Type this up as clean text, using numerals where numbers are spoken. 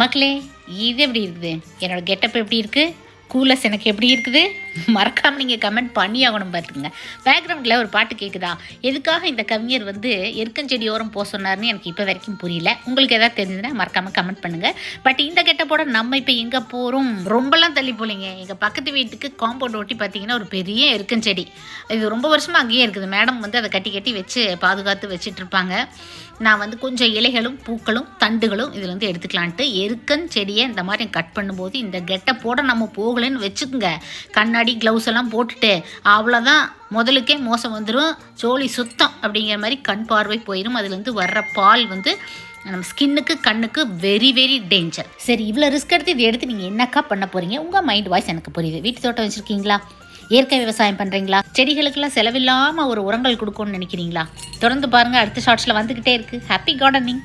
மக்களே, இது எப்படி இருக்குது? என்னோடய கெட்டப் எப்படி இருக்குது? கூலஸ் எனக்கு எப்படி இருக்குது? மறக்காமல் நீங்கள் கமெண்ட் பண்ணி ஆகணும். பார்த்துக்குங்க. பேக்ரவுண்டில் ஒரு பாட்டு கேட்குதா? எதுக்காக இந்த கவிஞர் எருக்கஞ்செடியோரம் போக சொன்னார்னு எனக்கு இப்போ வரைக்கும் புரியல. உங்களுக்கு எதாவது தெரிஞ்சதுன்னா மறக்காமல் கமெண்ட் பண்ணுங்கள். பட் இந்த கெட்டப்போட நம்ம இப்போ எங்கே போகிறோம்? ரொம்பலாம் தள்ளி போலிங்க. எங்கள் பக்கத்து வீட்டுக்கு காம்பவுண்ட் ஒட்டி பார்த்தீங்கன்னா ஒரு பெரிய எருக்கஞ்செடி. இது ரொம்ப வருஷமாக அங்கேயே இருக்குது. மேடம் அதை கட்டி கட்டி வச்சு பாதுகாத்து வச்சிட்ருப்பாங்க. நான் கொஞ்சம் இலைகளும் பூக்களும் தண்டுகளும் இதில் எடுத்துக்கலான்ட்டு எருக்கஞ்செடியை இந்த மாதிரி கட் பண்ணும்போது இந்த கெட்டப்போட நம்ம போகலன்னு வச்சுக்கோங்க. கண்ணாடி க்ளவுஸ் எல்லாம் போட்டுட்டு அவ்வளோதான், முதலுக்கே மோசம் வந்துடும், சோழி சுத்தம் அப்படிங்கிற மாதிரி கண் பார்வை போயிடும். அதுலேருந்து வர்ற பால் நம்ம ஸ்கின்னுக்கு கண்ணுக்கு வெரி வெரி டேஞ்சர். சரி, இவ்வளோ ரிஸ்க் எடுத்து இதை எடுத்து நீங்கள் என்னக்கா பண்ண போகிறீங்க? உங்கள் மைண்ட் வாய்ஸ் எனக்கு புரியுது. வீட்டு தோட்டம் வச்சுருக்கீங்களா? இயற்கை விவசாயம் பண்ணுறீங்களா? செடிகளுக்கெல்லாம் செலவில்லாமல் ஒரு உரங்கள் கொடுக்கணும்னு நினைக்கிறீங்களா? தொடர்ந்து பாருங்கள், அடுத்த ஷார்ட்ஸில் வந்துக்கிட்டே இருக்குது. Happy gardening.